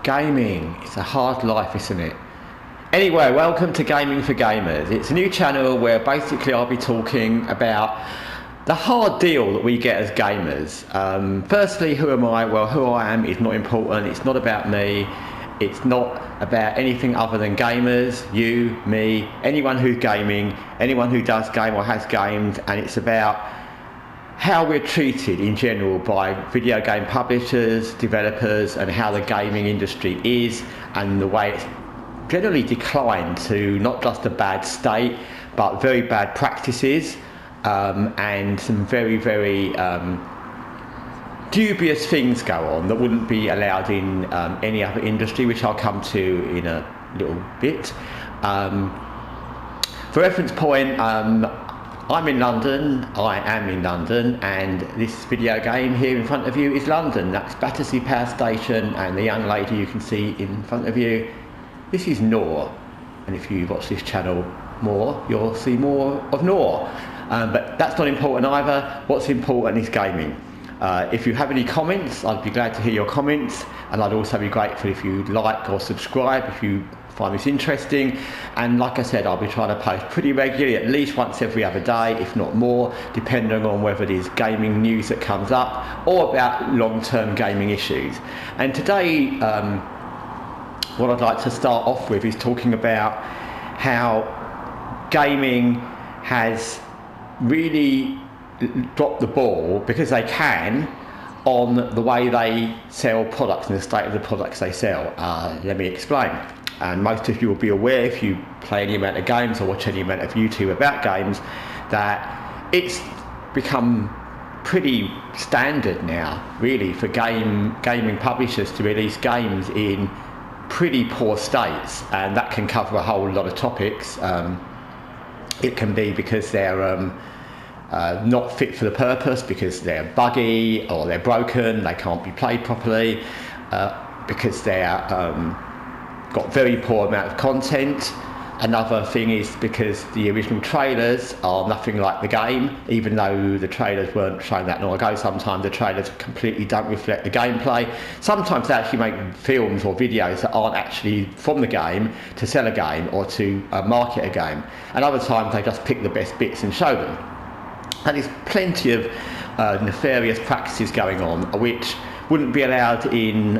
Gaming, it's a hard life, isn't it? Anyway, welcome to Gaming for Gamers. It's a new channel where basically I'll be talking about the hard deal that we get as gamers. Firstly, who am I? Well, who I am is not important. It's not about me. It's not about anything other than gamers, you, me, anyone who's gaming, anyone who does game or has gamed, and it's about how we're treated in general by video game publishers, developers, and how the gaming industry is, and the way it's generally declined to not just a bad state, but very bad practices, and some very dubious things go on that wouldn't be allowed in any other industry, which I'll come to in a little bit. For reference point, I'm in London, I am in London, and this video game here in front of you is London. That's Battersea Power Station, and the young lady you can see in front of you, this is Nor. And if you watch this channel more, you'll see more of Nor. But that's not important either. What's important is gaming. If you have any comments, I'd be glad to hear your comments, and I'd also be grateful if you'd like or subscribe if you find this interesting. And like I said, I'll be trying to post pretty regularly, at least once every other day, if not more, depending on whether it is gaming news that comes up or about long-term gaming issues. And today, what I'd like to start off with is talking about how gaming has really dropped the ball, because they can, on the way they sell products and the state of the products they sell. Let me explain. And most of you will be aware, if you play any amount of games or watch any amount of YouTube about games, that it's become pretty standard now, really, for gaming publishers to release games in pretty poor states, and that can cover a whole lot of topics. It can be because they're not fit for the purpose, because they're buggy or they're broken, they can't be played properly, because they're got very poor amount of content. Another thing is because the original trailers are nothing like the game, even though the trailers weren't shown that long ago. Sometimes the trailers completely don't reflect the gameplay. Sometimes they actually make films or videos that aren't actually from the game to sell a game or to market a game. And other times they just pick the best bits and show them. And there's plenty of nefarious practices going on which wouldn't be allowed in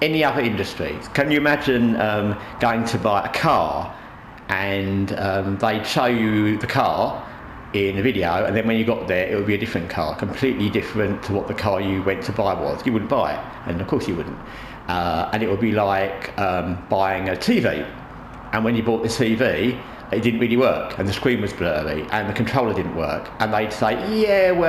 any other industries. Can you imagine going to buy a car and they'd show you the car in a video, and then when you got there it would be a different car, completely different to what the car you went to buy was. You wouldn't buy it, and of course you wouldn't. And it would be like buying a TV, and when you bought the TV it didn't really work, and the screen was blurry, and the controller didn't work, and they'd say, it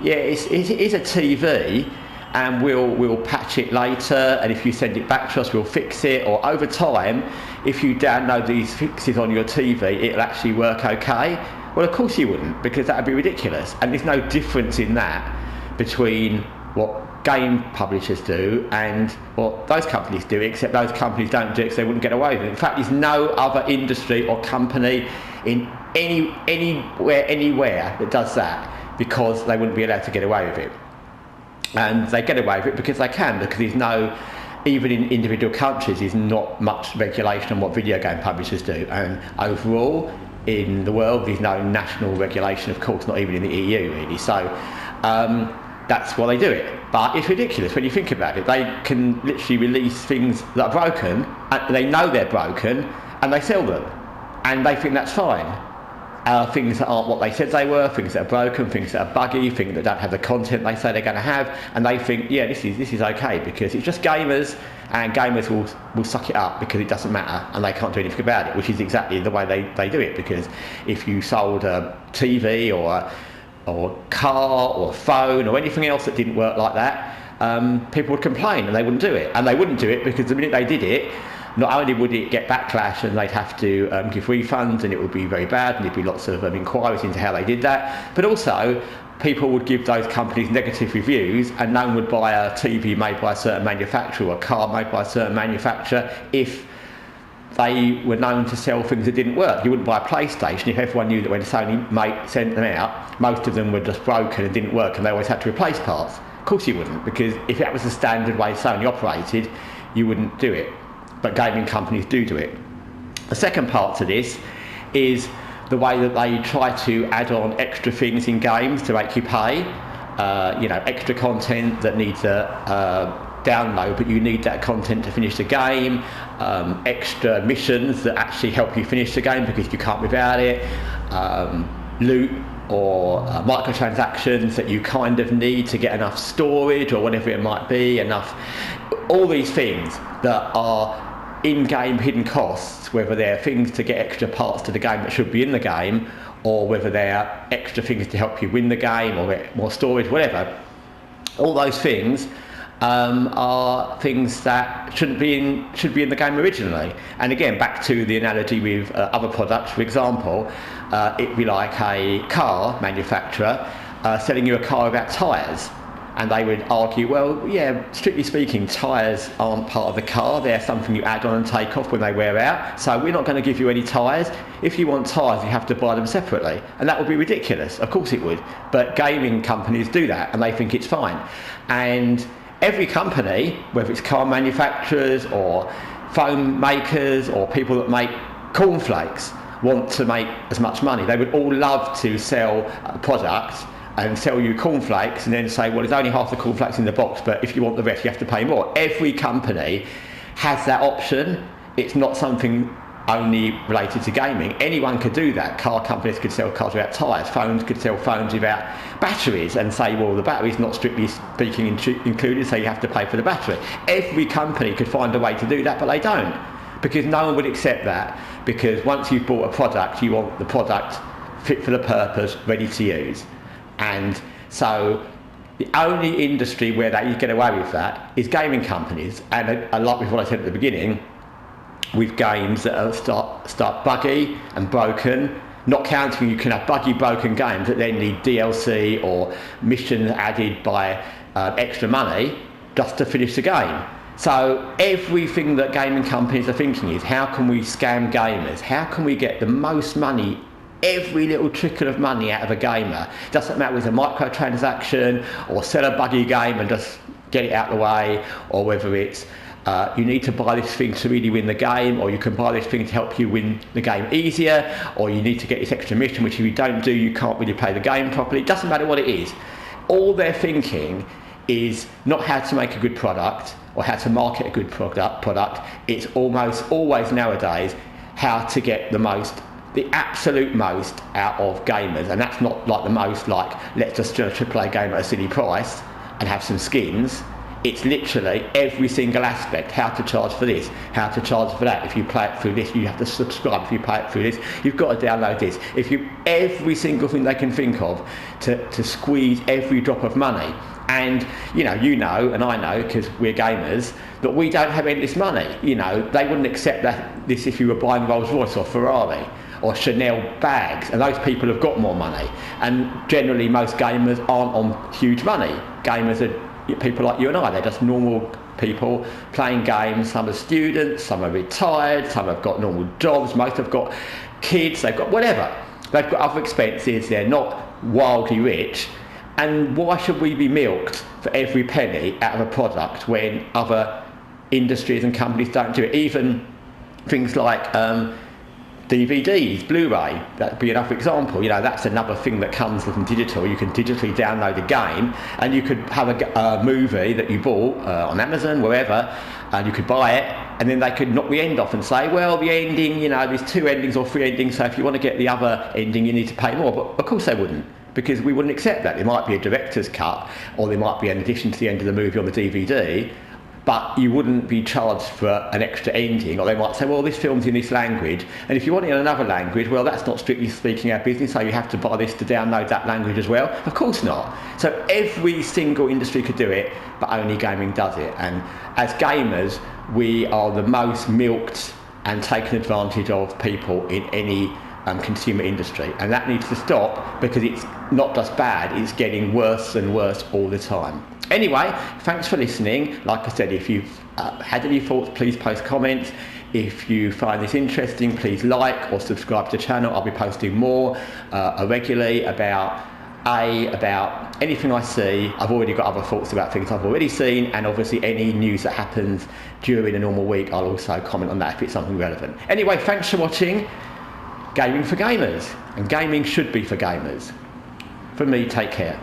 is a TV, and we'll patch it later, and if you send it back to us we'll fix it, or over time if you download these fixes on your TV it'll actually work okay. Well, of course you wouldn't, because that would be ridiculous, and there's no difference in that between what game publishers do and what those companies do, except those companies don't do it because they wouldn't get away with it. In fact, there's no other industry or company in anywhere that does that, because they wouldn't be allowed to get away with it. And they get away with it because they can, because there's no, even in individual countries, there's not much regulation on what video game publishers do. And overall, in the world, there's no national regulation, of course, not even in the EU, really. So that's why they do it. But it's ridiculous when you think about it. They can literally release things that are broken, and they know they're broken, and they sell them. And they think that's fine. Things that aren't what they said they were, things that are broken, things that are buggy, things that don't have the content they say they're going to have, and they think, yeah, this is okay, because it's just gamers, and gamers will suck it up because it doesn't matter, and they can't do anything about it, which is exactly the way they do it. Because if you sold a TV or a car or a phone or anything else that didn't work like that, people would complain and they wouldn't do it. And they wouldn't do it because the minute they did it, not only would it get backlash and they'd have to give refunds, and it would be very bad, and there'd be lots of inquiries into how they did that, but also people would give those companies negative reviews, and no one would buy a TV made by a certain manufacturer or a car made by a certain manufacturer if they were known to sell things that didn't work. You wouldn't buy a PlayStation if everyone knew that when Sony sent them out, most of them were just broken and didn't work, and they always had to replace parts. Of course you wouldn't, because if that was the standard way Sony operated, you wouldn't do it. But gaming companies do it. The second part to this is the way that they try to add on extra things in games to make you pay. Extra content that needs a download, but you need that content to finish the game. Extra missions that actually help you finish the game because you can't without it. Loot or microtransactions that you kind of need to get enough storage or whatever it might be, all these things that are in-game hidden costs, whether they're things to get extra parts to the game that should be in the game, or whether they're extra things to help you win the game or get more storage, whatever. All those things are things that should be in the game originally. And again, back to the analogy with other products, for example, it'd be like a car manufacturer selling you a car without tyres. And they would argue, well, yeah, strictly speaking, tyres aren't part of the car. They're something you add on and take off when they wear out. So we're not going to give you any tyres. If you want tyres, you have to buy them separately. And that would be ridiculous. Of course it would. But gaming companies do that, and they think it's fine. And every company, whether it's car manufacturers or phone makers or people that make cornflakes, want to make as much money. They would all love to sell a product and sell you cornflakes and then say, well, there's only half the cornflakes in the box, but if you want the rest, you have to pay more. Every company has that option. It's not something only related to gaming. Anyone could do that. Car companies could sell cars without tyres. Phones could sell phones without batteries and say, well, the battery's not strictly speaking included, so you have to pay for the battery. Every company could find a way to do that, but they don't, because no one would accept that, because once you've bought a product, you want the product fit for the purpose, ready to use. And so the only industry where they get away with that is gaming companies. And like with what I said at the beginning, with games that are start buggy and broken, not counting you can have buggy, broken games that then need DLC or missions added by extra money just to finish the game. So everything that gaming companies are thinking is, how can we scam gamers? How can we get the most money, every little trickle of money out of a gamer? Doesn't matter whether it's a microtransaction or sell a buggy game and just get it out of the way, or whether it's you need to buy this thing to really win the game, or you can buy this thing to help you win the game easier, or you need to get this extra mission which if you don't do you can't really play the game properly. It doesn't matter what it is. All they're thinking is not how to make a good product or how to market a good product. It's almost always nowadays how to get the absolute most out of gamers. And that's not like the most like, let's just do a AAA game at a silly price and have some skins. It's literally every single aspect. How to charge for this, how to charge for that. If you play it through this, you have to subscribe. If you play it through this, you've got to download this. Every single thing they can think of to squeeze every drop of money. And you know, and I know, because we're gamers, that we don't have endless money. You know, they wouldn't accept this if you were buying Rolls Royce or Ferrari or Chanel bags, and those people have got more money. And generally most gamers aren't on huge money. Gamers are people like you and I. They're just normal people playing games. Some are students, some are retired, some have got normal jobs, most have got kids, they've got whatever. They've got other expenses, they're not wildly rich. And why should we be milked for every penny out of a product when other industries and companies don't do it? Even things like DVDs, Blu-ray, that would be another example. You know, that's another thing that comes from digital. You can digitally download a game, and you could have a movie that you bought on Amazon, wherever, and you could buy it, and then they could knock the end off and say, well, the ending, you know, there's 2 endings or 3 endings, so if you want to get the other ending, you need to pay more. But of course they wouldn't, because we wouldn't accept that. There might be a director's cut, or there might be an addition to the end of the movie on the DVD, but you wouldn't be charged for an extra ending. Or they might say, well, this film's in this language, and if you want it in another language, well, that's not strictly speaking our business, so you have to buy this to download that language as well. Of course not. So every single industry could do it, but only gaming does it. And as gamers, we are the most milked and taken advantage of people in any consumer industry, and that needs to stop, because it's not just bad, it's getting worse and worse all the time. Anyway, thanks for listening. Like I said, if you've had any thoughts, please post comments. If you find this interesting, please like or subscribe to the channel. I'll be posting more regularly about about anything I see. I've already got other thoughts about things I've already seen, and obviously any news that happens during a normal week, I'll also comment on that if it's something relevant. Anyway, thanks for watching Gaming for Gamers, and gaming should be for gamers. From me, take care.